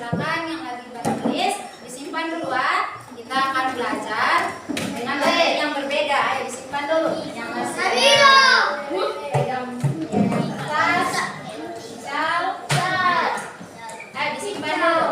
silakan yang lagi tulis disimpan dulu ah. Kita akan belajar dengan materi yang berbeda. Ayo disimpan dulu. Yang masih pegang tas, ayo disimpan dulu.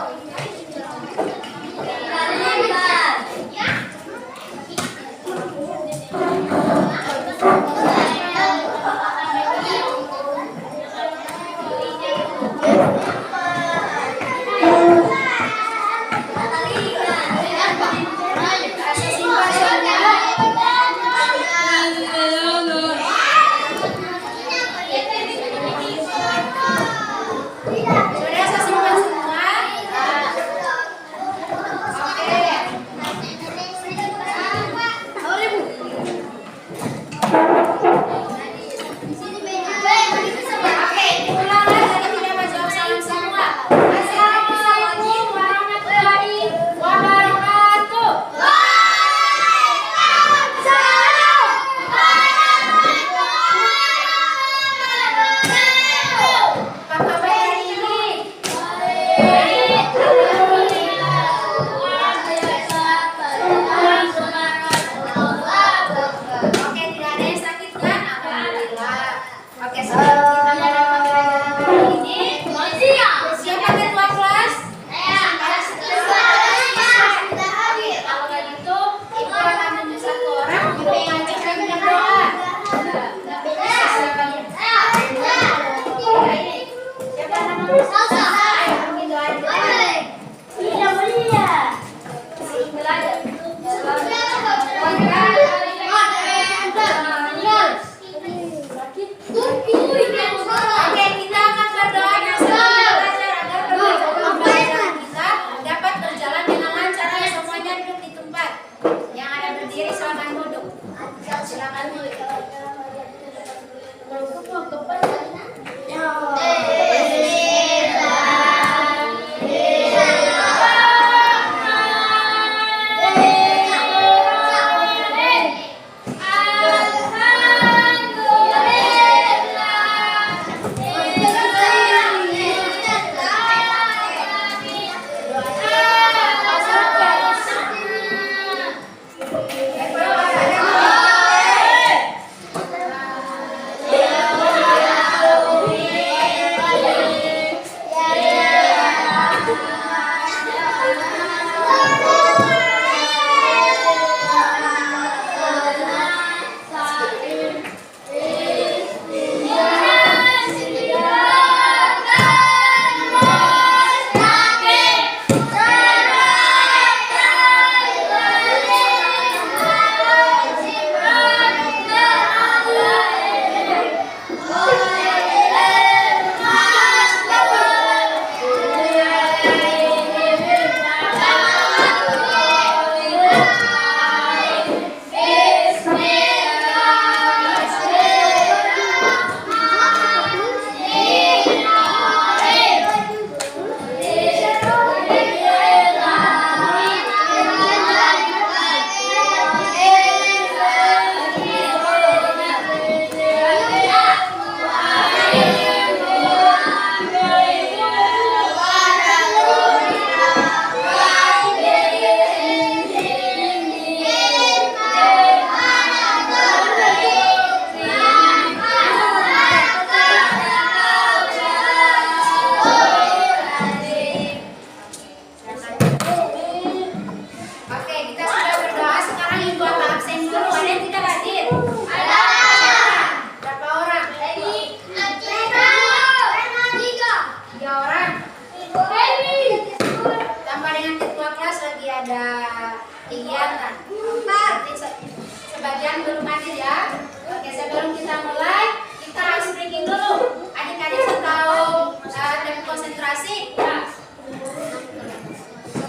Sebagian belum hadir ya. Oke, sebelum kita mulai, kita harus breaking dulu. Adik-adik tahu dan konsentrasi?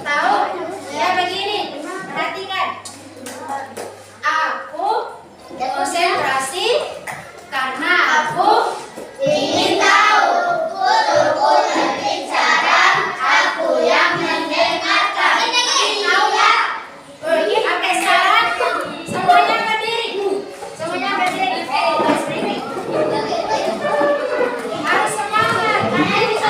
Tahu? Ya begini, perhatikan. Aku konsentrasi karena aku ingin tahu. Guruku berbicara, aku yang mendengarkan. Tahu ya? Oke, sekarang semuanya berdiri. Semuanya berdiri. Harus semangat. Ayo bisa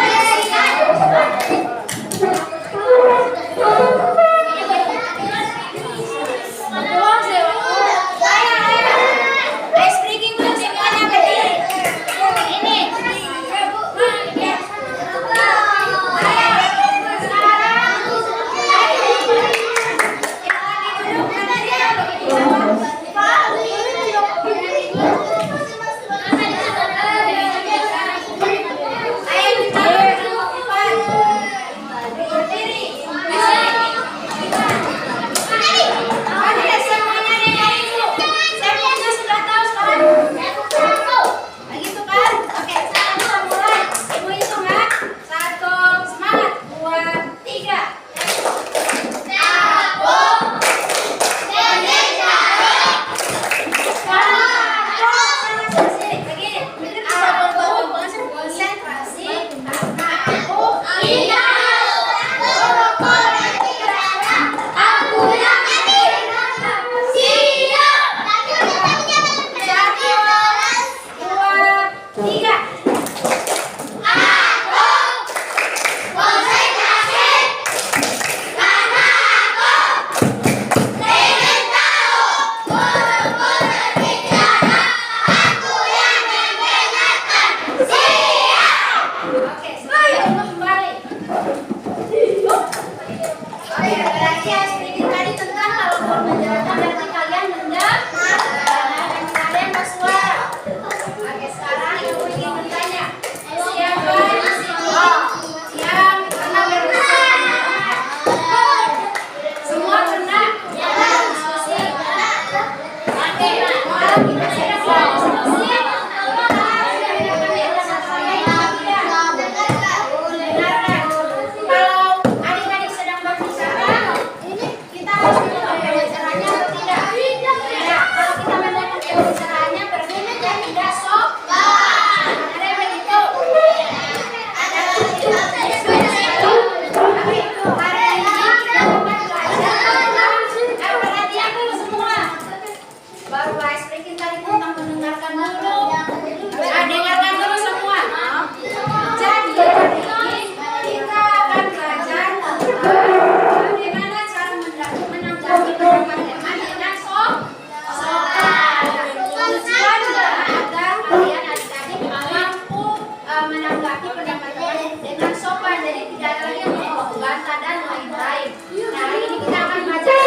membantah dan lain-lain. Nah, hari ini kita akan belajar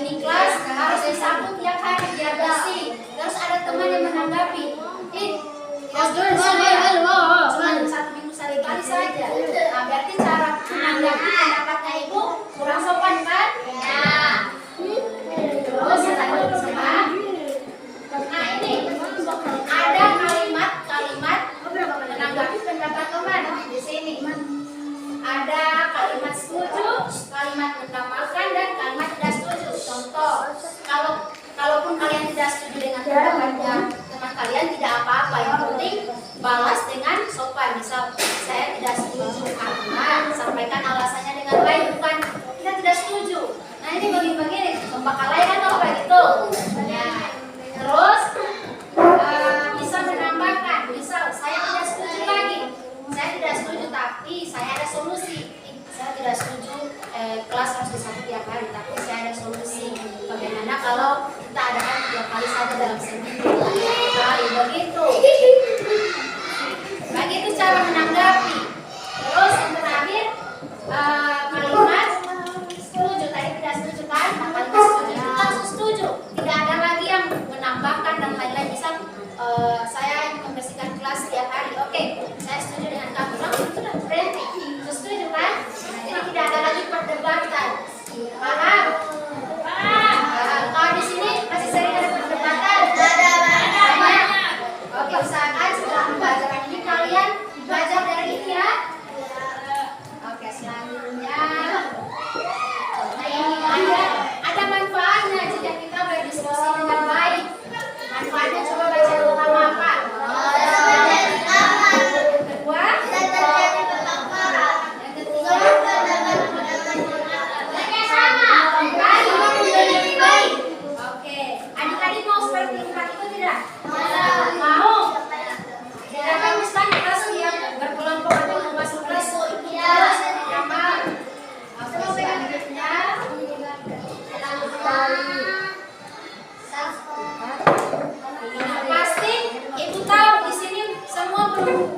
ini kelas harus disapu tiap hari biar bersih. Terus ada teman yang menanggapi, kelas dulu cuma 1 minggu sekali saja. Nah, berarti cara menanggapi pendapatnya ibu kurang sopan kan? Ya. Terus nah ini ada kalimat menanggapi pendapat teman di sini. Ada kalimat setuju, kalimat mendamaikan, dan kalimat tidak setuju. Contoh, kalaupun kalian tidak setuju dengan pendapatnya teman kalian, tidak apa-apa. Yang penting balas dengan sopan. Misal, saya tidak setuju karena sampaikan alasannya dengan baik, bukan kita tidak setuju. Nah ini begini, membakalain kan kalau kayak gitu. Ya. Terus bisa menambahkan, misal saya tidak setuju lagi. Saya tidak setuju, tapi saya ada solusi. Saya tidak setuju kelas harus disapu tiap hari, tapi saya ada solusi. Bagaimana kalau kita adakan 3 kali saja dalam seminggu? Kali begitu. Begitu cara menanggapi. Terus yang terakhir kalimat setuju. Tadi tidak setuju kan? Nah, kalimat setuju itu langsung setuju. Tidak ada lagi yang menambahkan dan lain-lain. Misal saya membersihkan kelas tiap hari. Oke, saya setuju dengan kamu. Langsung sudah berhenti. Setuju kan? Nah, jadi tidak ada lagi perdebatan. Paham? Kalau di sini masih sering ada perdebatan. Ada. Oke, usahakan setelah pembelajaran ini kalian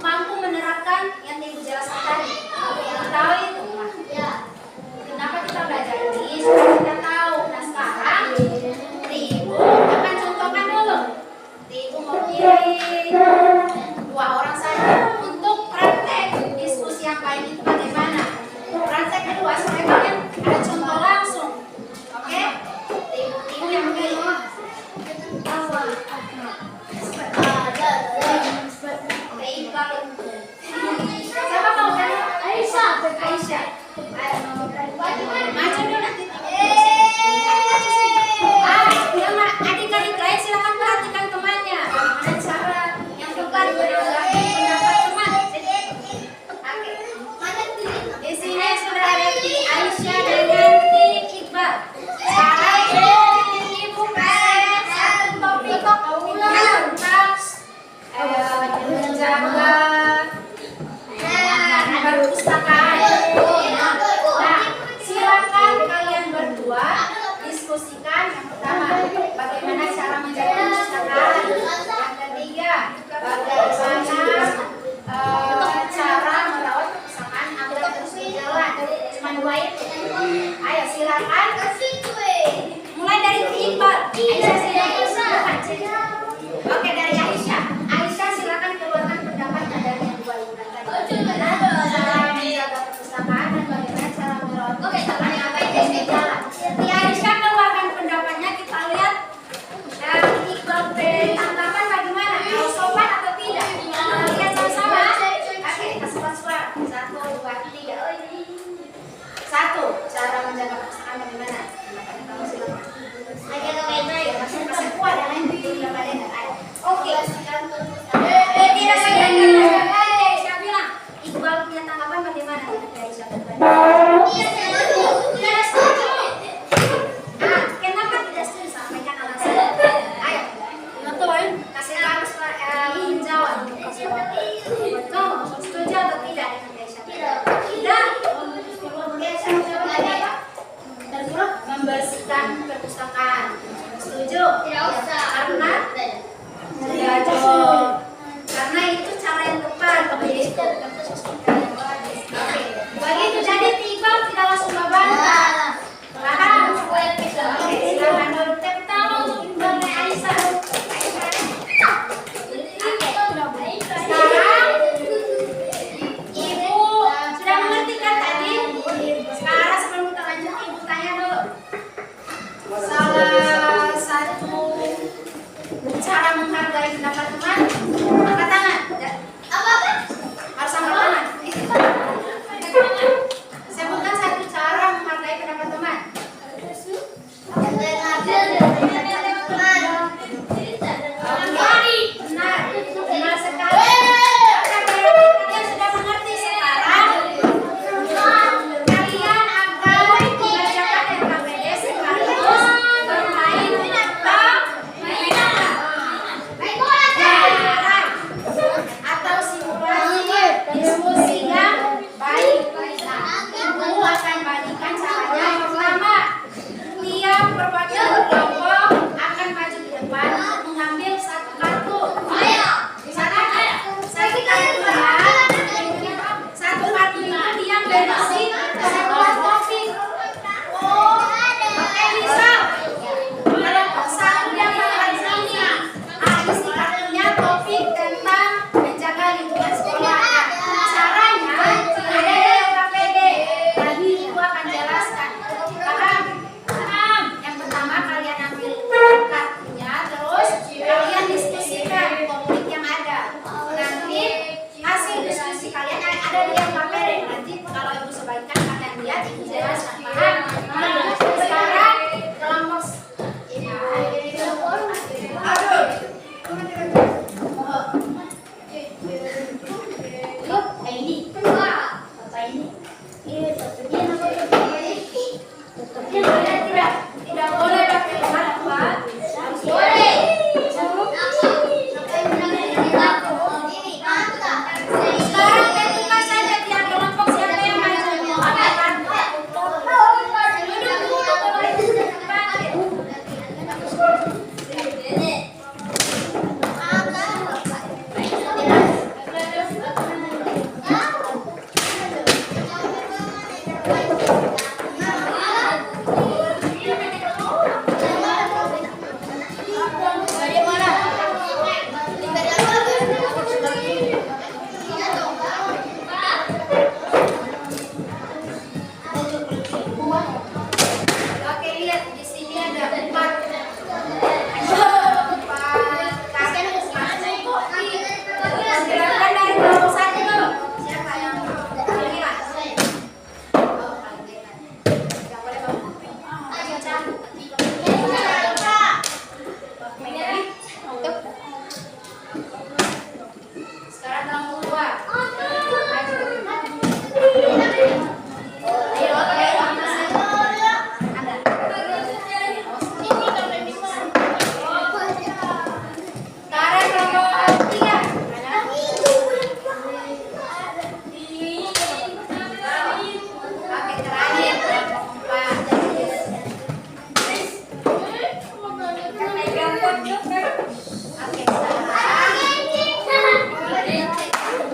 mampu menerapkan yang Ibu jelaskan tadi. Yang tahu itu. Nah, kenapa kita belajar ini? Supaya kita tahu. Nah sekarang Ibu akan contohkan dulu. Ibu mau pilih 2 orang saja untuk praktek diskusi yang baik itu bagaimana. Praktek kedua supaya kalian ada contoh langsung. Oke? Ibu yang pilih. Siapa mau tanya? Aisyah. Maju dulu nanti. Adik-adik lain silakan perhatikan temannya. Bagaimana cara yang tepat menanggapi pendapat teman. Di sini sudah ada Aisyah dengan Iqbal. Sekarang Ibu kasih satu topik tentang menjaga perpustakaan. Nah, silakan kalian berdua diskusikan. Yang pertama, bagaimana cara menjaga perpustakaan. Yang ketiga, bagaimana cara merawat perpustakaan agar terus berjalan. Cuma 2 itu. Ayo silakan. Mulai dari Iqbal. Aisyah silakan. Oke, dari Aisyah. Aisyah silakan keluarkan pendapatnya dari yang 2 itu tadi. Bagaimana cara menjaga perpustakaan dan bagaimana cara merawat perpustakaan agar terus berjalan. Di Aisyah keluarkan pendapatnya, kita lihat. Iqbal tanggapan bagaimana? Kalau sopan atau tidak? Lihat sama-sama. Oke, kasih suara. 1, 2, 3. 1. Cara menjaga perpustakaan bagaimana? Pendapatnya kamu silakan. Masih kuat dan lain oke. Tidak saya saya bilang Iqbal punya tanggapan bagaimana? Tidak setuju. Kenapa tidak setuju? Sampaikan alasan. Ayo, kasih tahu menjawab. Kamu setuju atau tidak dengan Aisyah? Tidak. Membersihkan perpustakaan. Setuju? Karena itu cara yang tepat. Begitu. Oke. Begitu jadi Iqbal tidak langsung membantah. Paham? Oke, silakan dulu. Tepuk tangan untuk Iqbal dan Aisyah. Sekarang Ibu sudah mengerti kan tadi? Sekarang sebelum kita lanjut, Ibu tanya dulu. Salah satu cara menghargai pendapat teman, angkat tangan. Harus angkat tangan.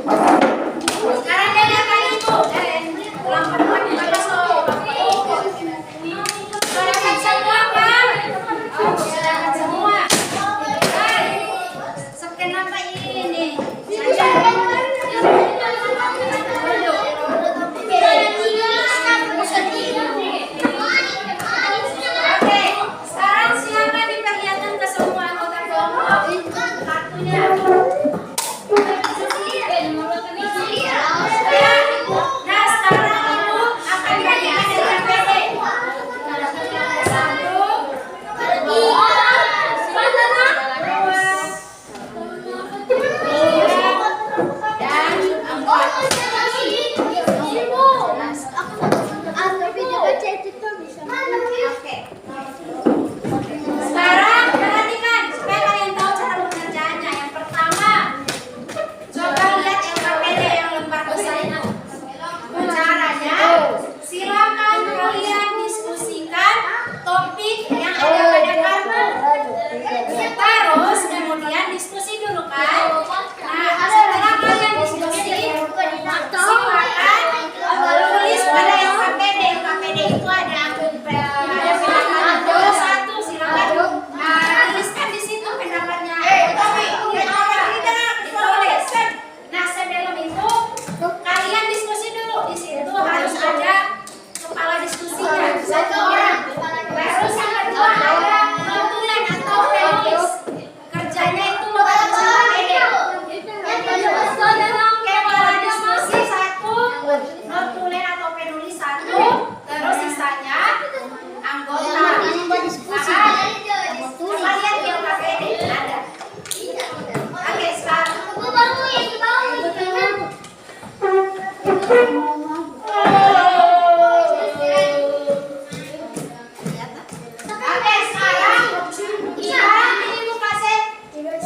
Sekarang dengarkan ibu. Lambat-lambat kita besok. Saudarakan semua kan? Oh, saudarakan semua. Kenapa ini? Oke, sekarang silakan diperlihatkan ke semua anggota kelompok kartunya. Nah, sekarang ibu akan bagikan dengan PD.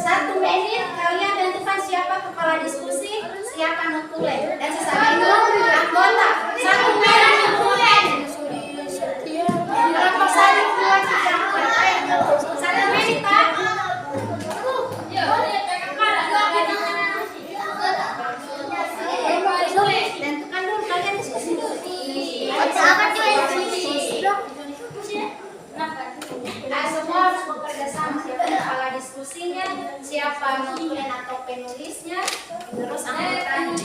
1 menit kalian tentukan siapa kepala diskusi, siapa nutuleng, dan sisanya itu anggota. 1 menit nutuleng. Kelompok 1, 2, 3, 4. 1 menit Pak. Tentukan dulu kalian diskusi dulu. Nah, semua harus bekerja sama. Siapa kepala diskusinya, siapa nutulen atau penulisnya, terus anggotanya.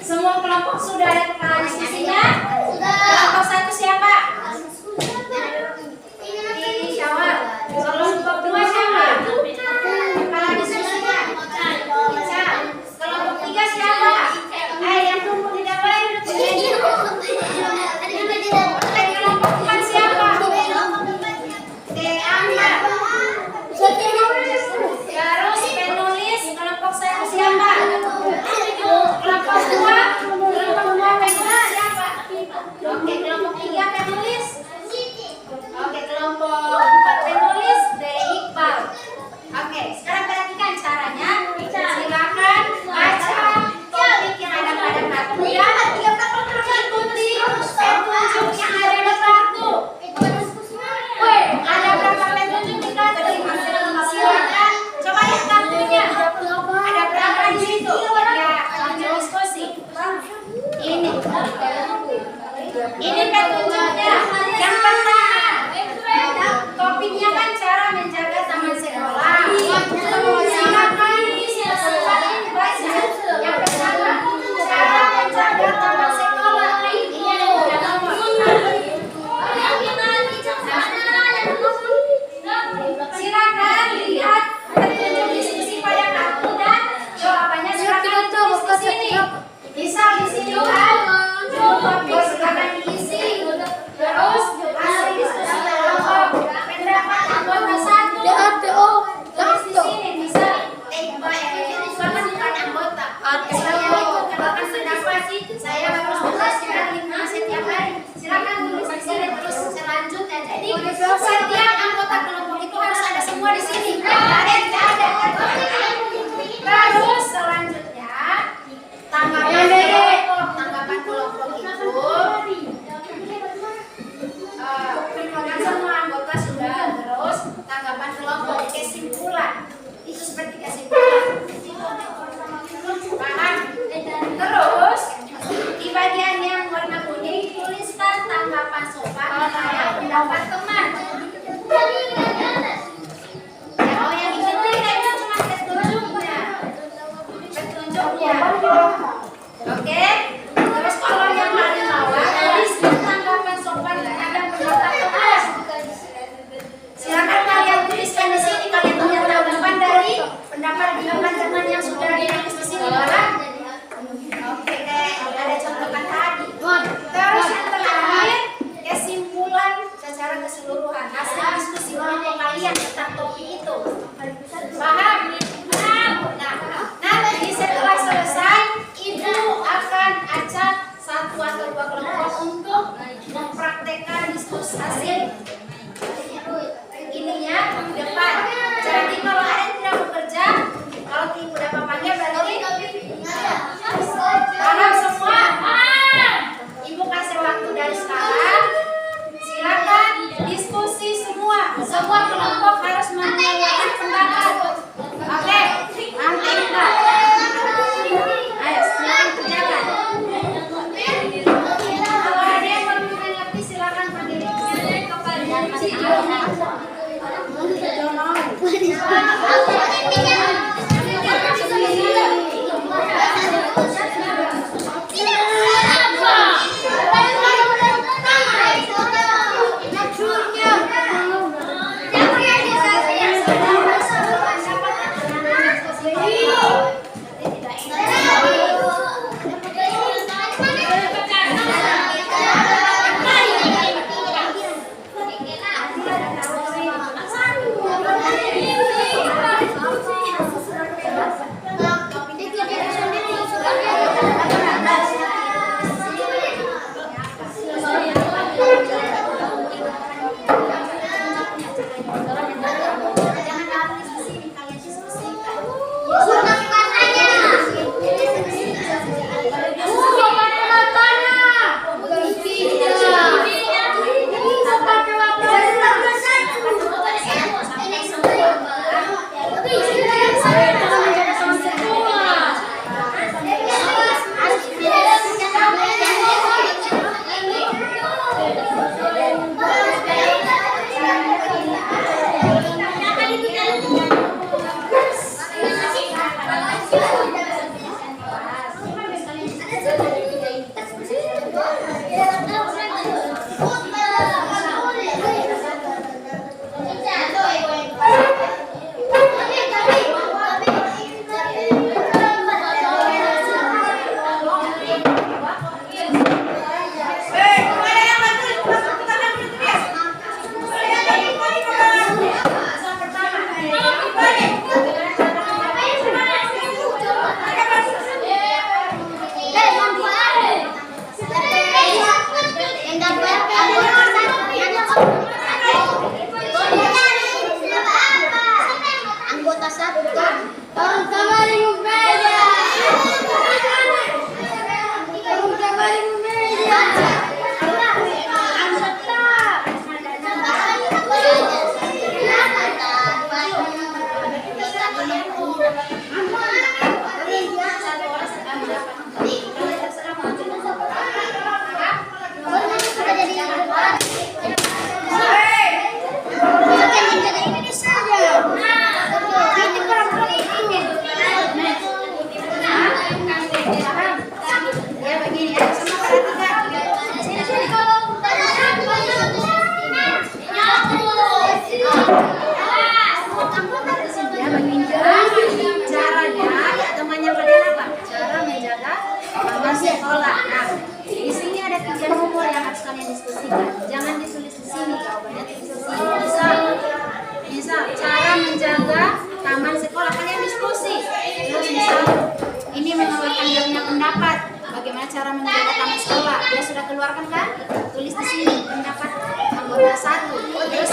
Semua kelompok sudah ada kepala diskusinya? Kelompok 1 siapa? Ini Syawal. Kelompok 2 siapa? Kepala diskusinya? Ica. Kelompok 3 siapa? Yang tunggu tidak boleh duduk begini. Kelompok 4 siapa? Anga. Terus penulis kelompok 1 siapa? Kelompok 2 penulis siapa? Oke, kelompok 3 penulis. Oke, kelompok 4 penulis Iqbal. Oke, sekarang perhatikan caranya. Silakan baca topik yang ada pada kartu ya. Ikuti petunjuk yang ada di kartu. Ada berapa petunjuk di kartu? Silakan coba lihat kartunya. Ada berapa di situ? Ya, lanjut diskusi. Ini petunjuknya. Yang pertama, topiknya kan cara menjaga taman sekolah. Silakan dibaca. Yang pertama, cara menjaga taman sekolah. Ini ada nomor. Silakan lihat petunjuk diskusi pada kartu dan jawabannya silakan tulis di sini. Misal di sini kan topik silakan diisi. di sini terus selanjutnya. Jadi setiap anggota kelompok itu harus ada semua di sini. Ada. Terus selanjutnya tanggapan kelompok itu semua anggota sudah. Terus tanggapan kelompok kesimpulan itu seperti kesimpulan. Paham? Terus di bagian yang warna kuning tuliskan tanggapan sopan terhadap pendapat teman. Yang ini tidak cuma petunjuknya. Oke. Terus kalau yang paling bawah tuliskan tanggapan sopan terhadap pendapat teman. Silakan kalian tuliskan di sini. Kalian punya tanggapan dari pendapat teman yang sudah ditulis di sini. Oke deh, ada contohkan tadi. Terus yang terakhir kesimpulan secara keseluruhan hasil diskusi kelompok kalian tentang topik itu. Paham? Nah, nanti setelah selesai ibu akan ajak satu atau dua kelompok untuk mempraktekkan diskusi hasil ininya di depan. Jadi kalau ada yang tidak bekerja, kalau ibu dapat panggil berarti paham semua? Ibu kasih waktu dari sekarang. Silakan diskusi semua. Semua kelompok harus mengeluarkan pendapat. Oke, nanti kita. Ayo, silakan kerjakan. Kalau ada yang belum mengerti, silakan panggil bagaimana cara menjaga taman sekolah. Dia sudah keluarkan kan? Tulis di sini pendapat anggota 1. Terus